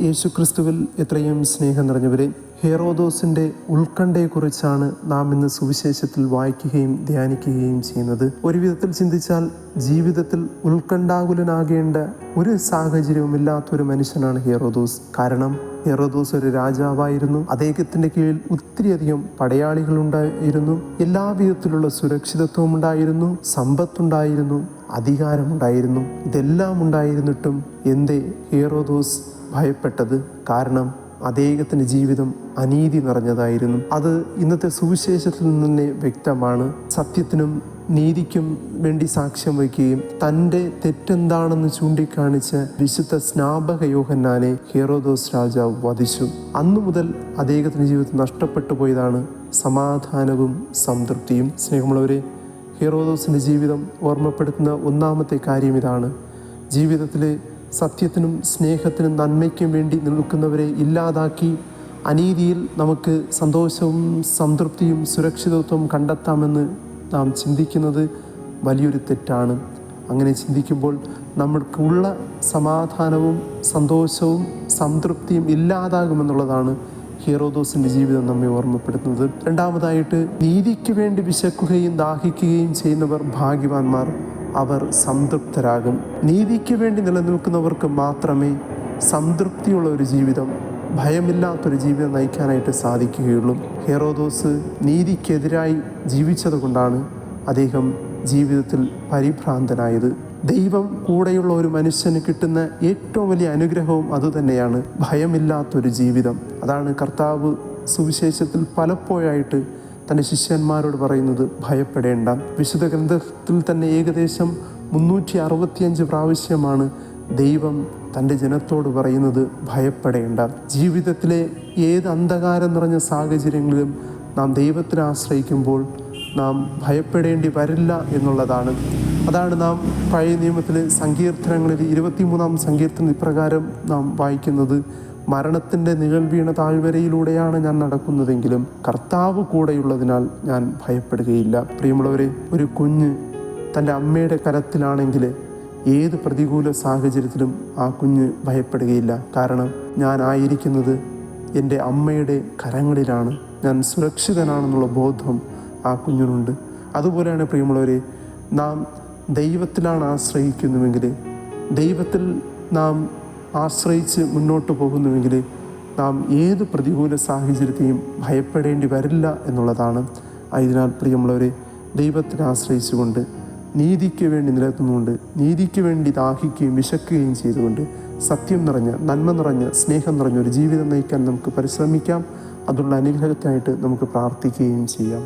യേശുക്രിസ്തുവിൽ എത്രയും സ്നേഹം നിറഞ്ഞവരെ, ഹെറോദോസിൻ്റെ ഉത്കണ്ഠയെക്കുറിച്ചാണ് നാം ഇന്ന് സുവിശേഷത്തിൽ വായിക്കുകയും ധ്യാനിക്കുകയും ചെയ്യുന്നത്. ഒരു വിധത്തിൽ ചിന്തിച്ചാൽ ജീവിതത്തിൽ ഉത്കണ്ഠാകുലനാകേണ്ട ഒരു സാഹചര്യവുമില്ലാത്തൊരു മനുഷ്യനാണ് ഹെറോദോസ്. കാരണം ഹെറോദോസ് ഒരു രാജാവായിരുന്നു. അദ്ദേഹത്തിൻ്റെ കീഴിൽ ഒത്തിരിയധികം പടയാളികളുണ്ടായിരുന്നു. എല്ലാ വിധത്തിലുള്ള സുരക്ഷിതത്വം ഉണ്ടായിരുന്നു, സമ്പത്തുണ്ടായിരുന്നു, അധികാരമുണ്ടായിരുന്നു. ഇതെല്ലാം ഉണ്ടായിരുന്നിട്ടും എന്തേ ഹെറോദോസ് ഭയപ്പെട്ടത്? കാരണം അദ്ദേഹത്തിൻ്റെ ജീവിതം അനീതി നിറഞ്ഞതായിരുന്നു. അത് ഇന്നത്തെ സുവിശേഷത്തിൽ നിന്ന് തന്നെ വ്യക്തമാണ്. സത്യത്തിനും നീതിക്കും വേണ്ടി സാക്ഷ്യം വയ്ക്കുകയും തൻ്റെ തെറ്റെന്താണെന്ന് ചൂണ്ടിക്കാണിച്ച് വിശുദ്ധ സ്നാപക യോഹന്നാനെ ഹെറോദോസ് രാജാവ് വധിച്ചു. അന്നു മുതൽ അദ്ദേഹത്തിൻ്റെ ജീവിതം നഷ്ടപ്പെട്ടു പോയതാണ് സമാധാനവും സംതൃപ്തിയും. സ്നേഹമുള്ളവരെ, ഹെറോദോസിൻ്റെ ജീവിതം ഓർമ്മപ്പെടുത്തുന്ന ഒന്നാമത്തെ കാര്യം ഇതാണ്: ജീവിതത്തിലെ സത്യത്തിനും സ്നേഹത്തിനും നന്മയ്ക്കും വേണ്ടി നിൽക്കുന്നവരെ ഇല്ലാതാക്കി അനീതിയിൽ നമുക്ക് സന്തോഷവും സംതൃപ്തിയും സുരക്ഷിതത്വവും കണ്ടെത്താമെന്ന് നാം ചിന്തിക്കുന്നത് വലിയൊരു തെറ്റാണ്. അങ്ങനെ ചിന്തിക്കുമ്പോൾ നമ്മൾക്കുള്ള സമാധാനവും സന്തോഷവും സംതൃപ്തിയും ഇല്ലാതാകുമെന്നുള്ളതാണ് ഹെറോദോസിൻ്റെ ജീവിതം നമ്മെ ഓർമ്മപ്പെടുത്തുന്നത്. രണ്ടാമതായിട്ട്, നീതിക്ക് വേണ്ടി വിശക്കുകയും ദാഹിക്കുകയും ചെയ്യുന്നവർ ഭാഗ്യവാന്മാർ, അവർ സംതൃപ്തരാകും. നീതിക്ക് വേണ്ടി നിലനിൽക്കുന്നവർക്ക് മാത്രമേ സംതൃപ്തിയുള്ള ഒരു ജീവിതം, ഭയമില്ലാത്തൊരു ജീവിതം നയിക്കാനായിട്ട് സാധിക്കുകയുള്ളൂ. ഹെറോദോസ് നീതിക്കെതിരായി ജീവിച്ചത് കൊണ്ടാണ് അദ്ദേഹം ജീവിതത്തിൽ പരിഭ്രാന്തനായത്. ദൈവം കൂടെയുള്ള ഒരു മനുഷ്യന് കിട്ടുന്ന ഏറ്റവും വലിയ അനുഗ്രഹവും അതുതന്നെയാണ്, ഭയമില്ലാത്തൊരു ജീവിതം. അതാണ് കർത്താവ് സുവിശേഷത്തിൽ പലപ്പോഴായിട്ട് തൻ്റെ ശിഷ്യന്മാരോട് പറയുന്നത്: ഭയപ്പെടേണ്ട. വിശുദ്ധ ഗ്രന്ഥത്തിൽ തന്നെ ഏകദേശം 365 പ്രാവശ്യമാണ് ദൈവം തൻ്റെ ജനത്തോട് പറയുന്നത് ഭയപ്പെടേണ്ട. ജീവിതത്തിലെ ഏത് അന്ധകാരം നിറഞ്ഞ സാഹചര്യങ്ങളിലും നാം ദൈവത്തിനെ ആശ്രയിക്കുമ്പോൾ നാം ഭയപ്പെടേണ്ടി വരില്ല എന്നുള്ളതാണ്. അതാണ് നാം പഴയ നിയമത്തിലെ സങ്കീർത്തനങ്ങളിൽ 23-ാം സങ്കീർത്തനം ഇപ്രകാരം നാം വായിക്കുന്നത്: മരണത്തിൻ്റെ നിഴൽ വീണ താഴ്വരയിലൂടെയാണ് ഞാൻ നടക്കുന്നതെങ്കിലും കർത്താവ് കൂടെയുള്ളതിനാൽ ഞാൻ ഭയപ്പെടുകയില്ല. പ്രിയമുള്ളവരെ, ഒരു കുഞ്ഞ് തൻ്റെ അമ്മയുടെ കരത്തിലാണെങ്കിൽ ഏത് പ്രതികൂല സാഹചര്യത്തിലും ആ കുഞ്ഞ് ഭയപ്പെടുകയില്ല. കാരണം ഞാൻ ആയിരിക്കുന്നത് എൻ്റെ അമ്മയുടെ കരങ്ങളിലാണ്, ഞാൻ സുരക്ഷിതനാണെന്നുള്ള ബോധം ആ കുഞ്ഞിനുണ്ട്. അതുപോലെയാണ് പ്രിയമുള്ളവരെ, നാം ദൈവത്തിലാണ് ആശ്രയിക്കുന്നുവെങ്കിൽ, ദൈവത്തിൽ നാം ആശ്രയിച്ച് മുന്നോട്ട് പോകുന്നുവെങ്കിൽ നാം ഏത് പ്രതികൂല സാഹചര്യത്തെയും ഭയപ്പെടേണ്ടി വരില്ല എന്നുള്ളതാണ്. ആയതിനാൽ പ്രിയമുള്ളവരെ, ദൈവത്തിനെ ആശ്രയിച്ചുകൊണ്ട് നീതിക്ക് വേണ്ടി നിലനിന്നുകൊണ്ട് നീതിക്ക് വേണ്ടി ദാഹിക്കുകയും വിശക്കുകയും ചെയ്തുകൊണ്ട് സത്യം നിറഞ്ഞ, നന്മ നിറഞ്ഞ, സ്നേഹം നിറഞ്ഞ ഒരു ജീവിതം നയിക്കാൻ നമുക്ക് പരിശ്രമിക്കാം. അതുള്ള അനുഗ്രഹത്തിനായിട്ട് നമുക്ക് പ്രാർത്ഥിക്കുകയും ചെയ്യാം.